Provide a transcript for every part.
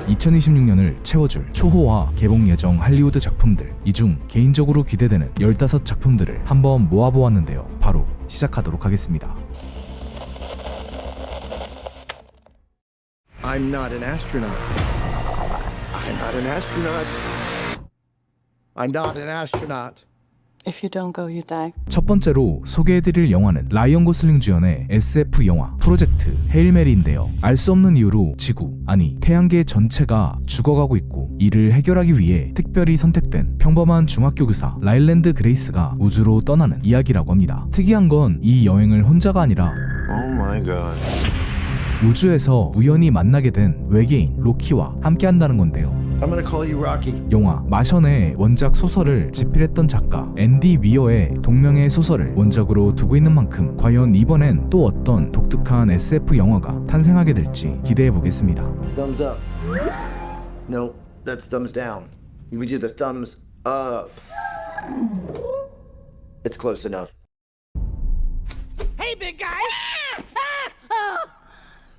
2026년을 채워줄 초호화 개봉 예정 할리우드 작품들, 이 중 개인적으로 기대되는 15작품들을 한번 모아보았는데요. 바로 시작하도록 하겠습니다. I'm not an astronaut. I'm not an astronaut. I'm not an astronaut. If you don't go, you die. 첫 번째로 소개해드릴 영화는 라이언 고슬링 주연의 SF 영화 프로젝트 헤일 메리인데요. 알 수 없는 이유로 지구, 아니 태양계 전체가 죽어가고 있고 이를 해결하기 위해 특별히 선택된 평범한 중학교 교사 라일랜드 그레이스가 우주로 떠나는 이야기라고 합니다. 특이한 건 이 여행을 혼자가 아니라 Oh my god. 우주에서 우연히 만나게 된 외계인 로키와 함께한다는 건데요. I'm gonna call you Rocky. 영화 마션의 원작 소설을 집필했던 작가 앤디 위어의 동명의 소설을 원작으로 두고 있는 만큼 과연 이번엔 또 어떤 독특한 SF 영화가 탄생하게 될지 기대해보겠습니다. Thumbs up. No, that's thumbs down. You would do the thumbs up. It's close enough. Hey, big guy!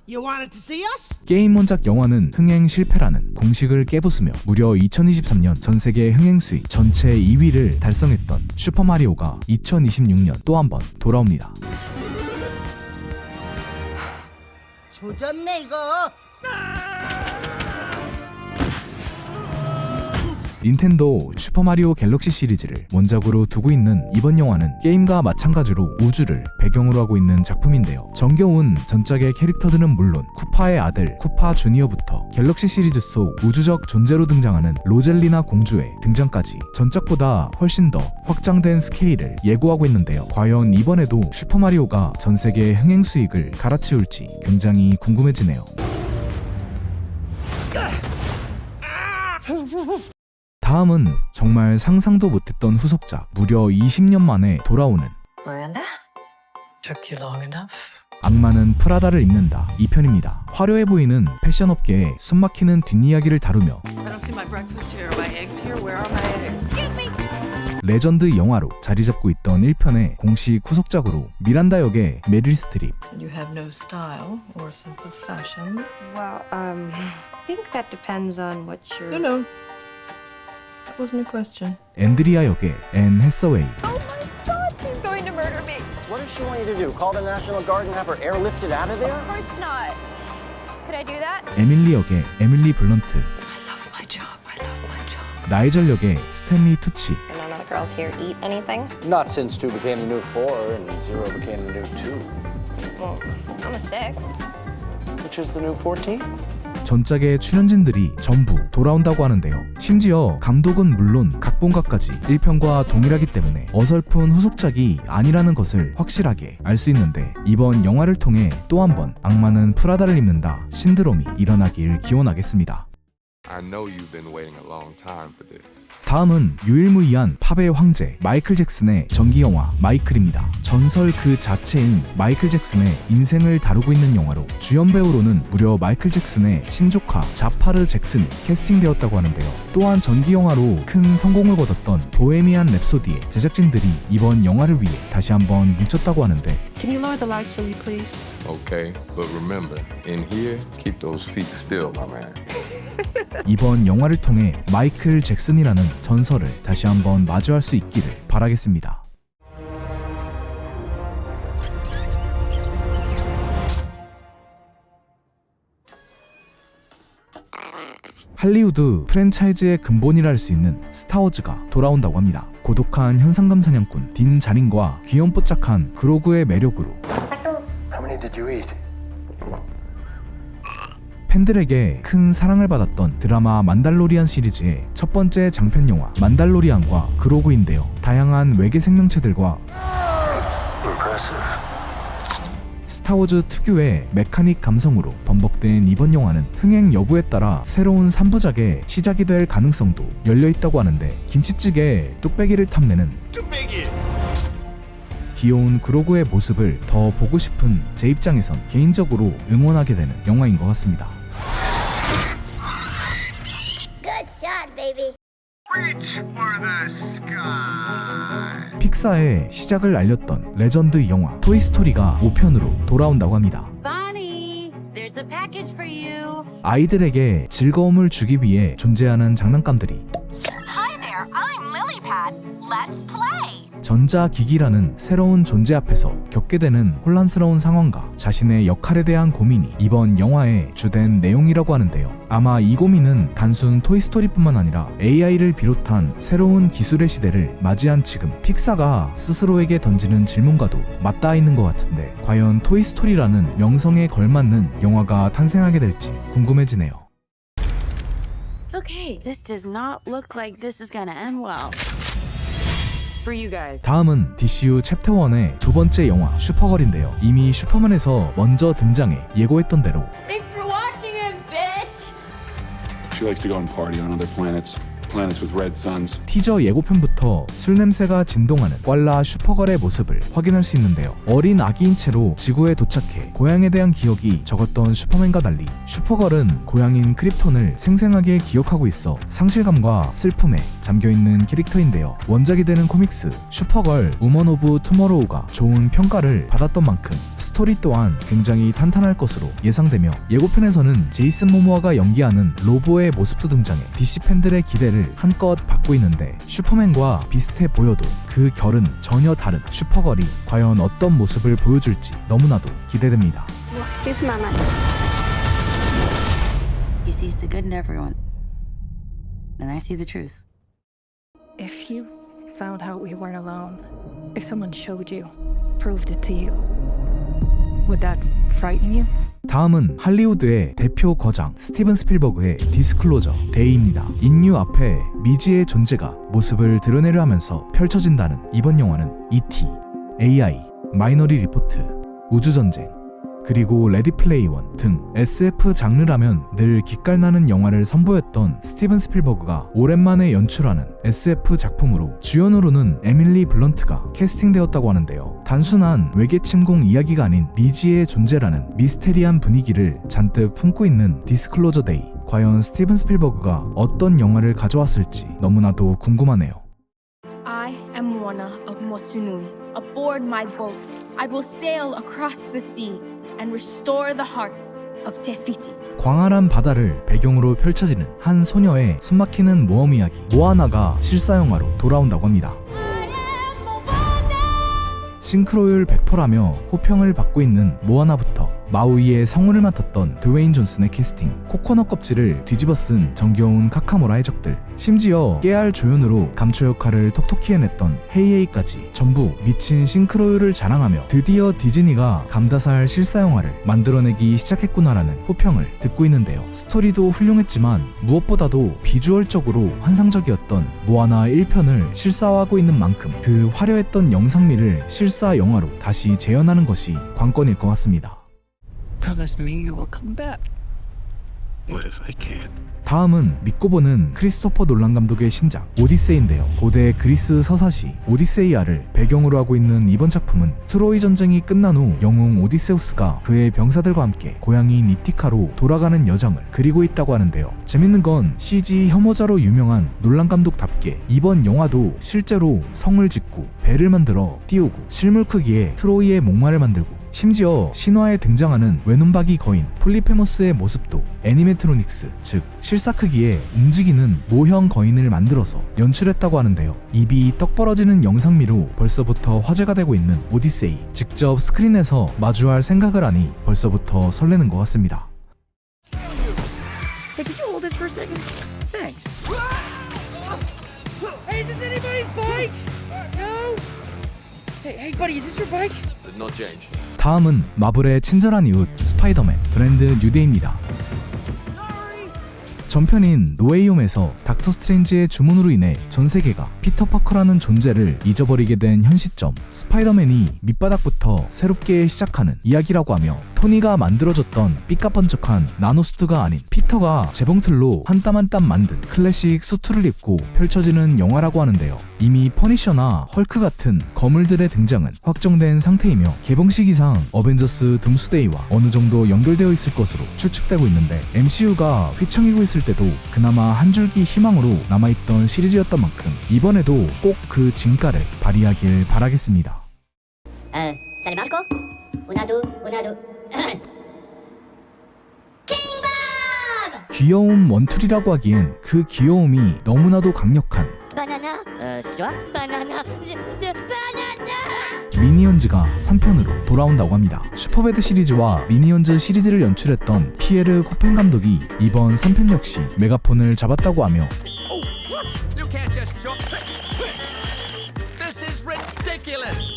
You wanted to see us? 게임 원작 영화는 흥행 실패라는 공식을 깨부수며 무려 2023년 전세계 흥행 수익 전체 2위를 달성했던 슈퍼마리오가 2026년 또 한 번 돌아옵니다. 조졌네 이거. 닌텐도 슈퍼마리오 갤럭시 시리즈를 원작으로 두고 있는 이번 영화는 게임과 마찬가지로 우주를 배경으로 하고 있는 작품인데요. 정겨운 전작의 캐릭터들은 물론 쿠파의 아들 쿠파 주니어부터 갤럭시 시리즈 속 우주적 존재로 등장하는 로젤리나 공주의 등장까지 전작보다 훨씬 더 확장된 스케일을 예고하고 있는데요. 과연 이번에도 슈퍼마리오가 전세계 흥행 수익을 갈아치울지 굉장히 궁금해지네요. 다음은 정말 상상도 못했던 후속작, 무려 20년 만에 돌아오는 Miranda? Took you long enough? 악마는 프라다를 입는다 2편입니다. 화려해 보이는 패션업계의 숨막히는 뒷이야기를 다루며 I don't see my breakfast here. Are my eggs here? Where are my eggs? Excuse me! 레전드 영화로 자리잡고 있던 1편의 공식 후속작으로 미란다 역의 메릴 스트립, You have no style or sense of fashion. Well, I think that depends on what you're. No. That wasn't a question. 앤드리아 역의 앤 해서웨이, Oh my God, she's going to murder me. What does she want you to do? Call the National Guard and have her airlifted out of there? Of course not. Could I do that? 에밀리 역의 에밀리 블런트, I love my job. I love my job. 나이절 역의 스탠리 투치, And none of the girls here eat anything. Not since 2 became the new 4 and 0 became the new 2. Well, I'm a 6. Which is the new 14? 전작의 출연진들이 전부 돌아온다고 하는데요. 심지어 감독은 물론 각본가까지 1편과 동일하기 때문에 어설픈 후속작이 아니라는 것을 확실하게 알 수 있는데 이번 영화를 통해 또 한 번 악마는 프라다를 입는다 신드롬이 일어나길 기원하겠습니다. I know you've been waiting a long time for this. 다음은 유일무이한 팝의 황제 마이클 잭슨의 전기영화 마이클입니다. 전설 그 자체인 마이클 잭슨의 인생을 다루고 있는 영화로 주연 배우로는 무려 마이클 잭슨의 친조카 자파르 잭슨이 캐스팅되었다고 하는데요. 또한 전기영화로 큰 성공을 거뒀던 보헤미안 랩소디의 제작진들이 이번 영화를 위해 다시 한번 뭉쳤다고 하는데 Can you lower the lights for me, please? Okay, but remember, in here, keep those feet still, my man. 이번 영화를 통해 마이클 잭슨이라는 전설을 다시 한번 마주할 수 있기를 바라겠습니다. 할리우드 프랜차이즈의 근본이라 할 수 있는 스타워즈가 돌아온다고 합니다. 고독한 현상금 사냥꾼 딘 자린과 귀염뽀짝한 그로그의 매력으로 How many did you eat? 팬들에게 큰 사랑을 받았던 드라마 만달로리안 시리즈의 첫 번째 장편 영화 만달로리안과 그로그인데요. 다양한 외계 생명체들과 스타워즈 특유의 메카닉 감성으로 번복된 이번 영화는 흥행 여부에 따라 새로운 3부작의 시작이 될 가능성도 열려있다고 하는데 김치찌개에 뚝배기를 탐내는 귀여운 그로그의 모습을 더 보고 싶은 제 입장에선 개인적으로 응원하게 되는 영화인 것 같습니다. Good shot, baby. Reach for the sky. 픽사의 시작을 알렸던 레전드 영화 토이스토리가 5편으로 돌아온다고 합니다. Bonnie, There's a package for you. 아이들에게 즐거움을 주기 위해 존재하는 장난감들이 Hi there, I'm Lilypad. Let's play. 전자기기라는 새로운 존재 앞에서 겪게 되는 혼란스러운 상황과 자신의 역할에 대한 고민이 이번 영화의 주된 내용이라고 하는데요. 아마 이 고민은 단순 토이스토리뿐만 아니라 AI를 비롯한 새로운 기술의 시대를 맞이한 지금 픽사가 스스로에게 던지는 질문과도 맞닿아 있는 것 같은데 과연 토이스토리라는 명성에 걸맞는 영화가 탄생하게 될지 궁금해지네요. Okay, this does not look like this is gonna end well. For you guys. 다음은 DCU 챕터 1의 두 번째 영화 슈퍼걸인데요. 이미 슈퍼맨에서 먼저 등장해 예고했던 대로 Thanks for watching him, bitch. She likes to go and party on other planets. Planets with red suns. 티저 예고편부터 술 냄새가 진동하는 꽐라 슈퍼걸의 모습을 확인할 수 있는데요. 어린 아기인 채로 지구에 도착해 고향에 대한 기억이 적었던 슈퍼맨과 달리 슈퍼걸은 고향인 크립톤을 생생하게 기억하고 있어 상실감과 슬픔에 잠겨있는 캐릭터인데요. 원작이 되는 코믹스 슈퍼걸 우먼 오브 투모로우가 좋은 평가를 받았던 만큼 스토리 또한 굉장히 탄탄할 것으로 예상되며 예고편에서는 제이슨 모모아가 연기하는 로보의 모습도 등장해 DC 팬들의 기대를 한껏 받고 있는데 슈퍼맨과 비슷해 보여도 그 결은 전혀 다른 슈퍼걸이 과연 어떤 모습을 보여줄지 너무나도 기대됩니다. He sees the good in everyone. And I see the truth. If you found out we weren't alone, if someone showed you, proved it to you, would that frighten you? 다음은 할리우드의 대표 거장 스티븐 스필버그의 디스클로저 데이입니다. 인류 앞에 미지의 존재가 모습을 드러내려 하면서 펼쳐진다는 이번 영화는 E.T., AI, 마이너리 리포트, 우주전쟁, 그리고 레디 플레이 원 등 SF 장르라면 늘 기깔나는 영화를 선보였던 스티븐 스필버그가 오랜만에 연출하는 SF 작품으로 주연으로는 에밀리 블런트가 캐스팅되었다고 하는데요. 단순한 외계 침공 이야기가 아닌 미지의 존재라는 미스테리한 분위기를 잔뜩 품고 있는 디스클로저 데이. 과연 스티븐 스필버그가 어떤 영화를 가져왔을지 너무나도 궁금하네요. I am Moana of Motunui. Aboard my boat, I will sail across the sea and restore the hearts of Te Fiti. 광활한 바다를 배경으로 펼쳐지는 한 소녀의 숨막히는 모험 이야기 모아나가 실사 영화로 돌아온다고 합니다. 싱크로율 100%라며 호평을 받고 있는 모아나부터 마우이의 성우를 맡았던 드웨인 존슨의 캐스팅, 코코넛 껍질을 뒤집어 쓴 정겨운 카카모라의 적들, 심지어 깨알 조연으로 감초 역할을 톡톡히 해냈던 헤이헤이까지 전부 미친 싱크로율을 자랑하며 드디어 디즈니가 감다살 실사 영화를 만들어내기 시작했구나라는 호평을 듣고 있는데요. 스토리도 훌륭했지만 무엇보다도 비주얼적으로 환상적이었던 모아나 1편을 실사화하고 있는 만큼 그 화려했던 영상미를 실사 영화로 다시 재현하는 것이 관건일 것 같습니다. Promise me you will come back. What if I can't? 다음은 믿고 보는 크리스토퍼 놀란 감독의 신작 오디세이인데요. 고대 그리스 서사시 오디세이아를 배경으로 하고 있는 이번 작품은 트로이 전쟁이 끝난 후 영웅 오디세우스가 그의 병사들과 함께 고향인 이티카로 돌아가는 여정을 그리고 있다고 하는데요. 재밌는 건 CG 혐오자로 유명한 놀란 감독답게 이번 영화도 실제로 성을 짓고 배를 만들어 띄우고 실물 크기의 트로이의 목마를 만들고 심지어 신화에 등장하는 외눈박이 거인 폴리페모스의 모습도 애니메트로닉스, 즉 실사 크기의 움직이는 모형 거인을 만들어서 연출했다고 하는데요. 입이 떡 벌어지는 영상미로 벌써부터 화제가 되고 있는 오디세이, 직접 스크린에서 마주할 생각을 하니 벌써부터 설레는 것 같습니다. Hey, could you hold this for a second? Thanks. Hey, is this anybody's bike? No? Hey, buddy, is this your bike? No change. 다음은 마블의 친절한 이웃 스파이더맨 브랜드 뉴데이입니다. 전편인 노웨이홈에서 닥터 스트레인지의 주문으로 인해 전 세계가 피터 파커라는 존재를 잊어버리게 된 현 시점, 스파이더맨이 밑바닥부터 새롭게 시작하는 이야기라고 하며 토니가 만들어줬던 삐까번쩍한 나노수트가 아닌 피터가 재봉틀로 한 땀 한 땀 만든 클래식 수트를 입고 펼쳐지는 영화라고 하는데요. 이미 퍼니셔나 헐크 같은 거물들의 등장은 확정된 상태이며 개봉 시기상 어벤져스 둠스데이와 어느 정도 연결되어 있을 것으로 추측되고 있는데 MCU가 휘청이고 있을 때도 그나마 한 줄기 희망으로 남아있던 시리즈였던 만큼 이번에도 꼭 그 진가를 발휘하길 바라겠습니다. Sali Marco? Una, du. 귀여움 원툴이라고 하기엔 그 귀여움이 너무나도 강력한 Banana. Stuart? Banana. Banana. 미니언즈가 3편으로 돌아온다고 합니다. 슈퍼배드 시리즈와 미니언즈 시리즈를 연출했던 피에르 코펜 감독이 이번 3편 역시 메가폰을 잡았다고 하며 You can't just jump. This is ridiculous.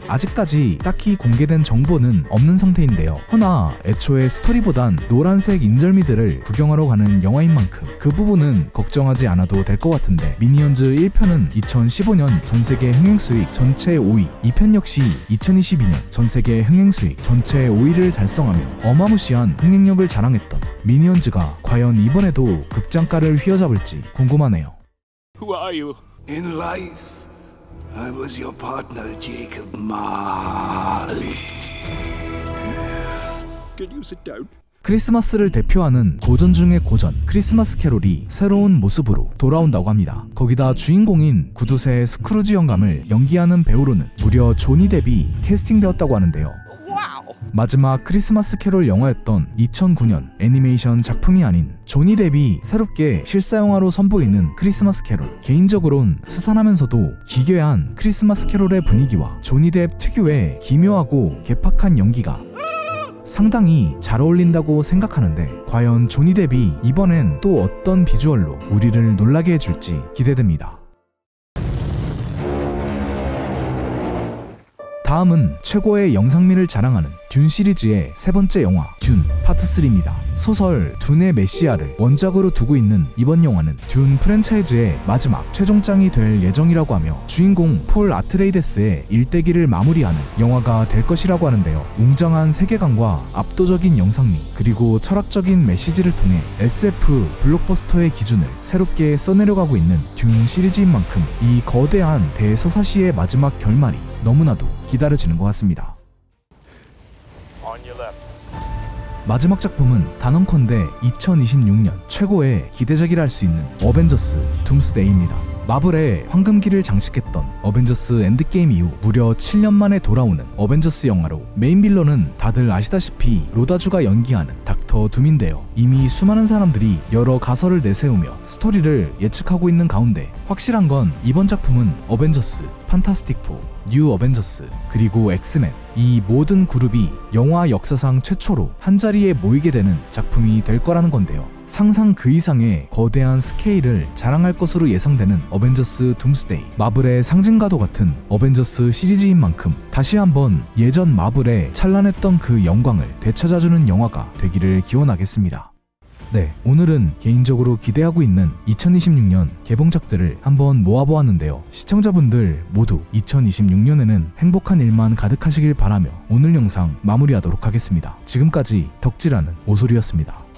아직까지 딱히 공개된 정보는 없는 상태인데요. 허나 애초에 스토리보단 노란색 인절미들을 구경하러 가는 영화인 만큼 그 부분은 걱정하지 않아도 될 것 같은데, 미니언즈 1편은 2015년 전세계 흥행수익 전체 5위, 2편 역시 2022년 전세계 흥행수익 전체 5위를 달성하며 어마무시한 흥행력을 자랑했던 미니언즈가 과연 이번에도 극장가를 휘어잡을지 궁금하네요. Who are you? In life, I was your partner, Jacob Marley. Can you sit down? 크리스마스를 대표하는 고전 중의 고전, 크리스마스 캐롤이 새로운 모습으로 돌아온다고 합니다. 거기다 주인공인 구두쇠 스크루지 영감을 연기하는 배우로는 무려 조니 뎁이 캐스팅되었다고 하는데요. 마지막 크리스마스 캐롤 영화였던 2009년 애니메이션 작품이 아닌 조니 뎁이 새롭게 실사영화로 선보이는 크리스마스 캐롤, 개인적으론 스산하면서도 기괴한 크리스마스 캐롤의 분위기와 조니 뎁 특유의 기묘하고 개팍한 연기가 상당히 잘 어울린다고 생각하는데, 과연 조니 뎁이 이번엔 또 어떤 비주얼로 우리를 놀라게 해줄지 기대됩니다. 다음은 최고의 영상미를 자랑하는 듄 시리즈의 세 번째 영화 듄 파트 3입니다. 소설 듄의 메시아를 원작으로 두고 있는 이번 영화는 듄 프랜차이즈의 마지막 최종장이 될 예정이라고 하며 주인공 폴 아트레이데스의 일대기를 마무리하는 영화가 될 것이라고 하는데요. 웅장한 세계관과 압도적인 영상미, 그리고 철학적인 메시지를 통해 SF 블록버스터의 기준을 새롭게 써내려가고 있는 듄 시리즈인 만큼 이 거대한 대서사시의 마지막 결말이 너무나도 기다려지는 것 같습니다. 마지막 작품은 단언컨대 2026년 최고의 기대작이라 할 수 있는 어벤져스 둠스데이입니다. 마블의 황금기를 장식했던 어벤져스 엔드게임 이후 무려 7년 만에 돌아오는 어벤져스 영화로 메인 빌런은 다들 아시다시피 로다주가 연기하는 닥터 둠인데요. 이미 수많은 사람들이 여러 가설을 내세우며 스토리를 예측하고 있는 가운데 확실한 건 이번 작품은 어벤져스, 판타스틱 4, 뉴 어벤져스, 그리고 엑스맨, 이 모든 그룹이 영화 역사상 최초로 한자리에 모이게 되는 작품이 될 거라는 건데요. 상상 그 이상의 거대한 스케일을 자랑할 것으로 예상되는 어벤져스 둠스데이, 마블의 상징과도 같은 어벤져스 시리즈인 만큼 다시 한번 예전 마블의 찬란했던 그 영광을 되찾아주는 영화가 되기를 기원하겠습니다. 네, 오늘은 개인적으로 기대하고 있는 2026년 개봉작들을 한번 모아보았는데요. 시청자분들 모두 2026년에는 행복한 일만 가득하시길 바라며 오늘 영상 마무리하도록 하겠습니다. 지금까지 덕질하는 오솔이었습니다.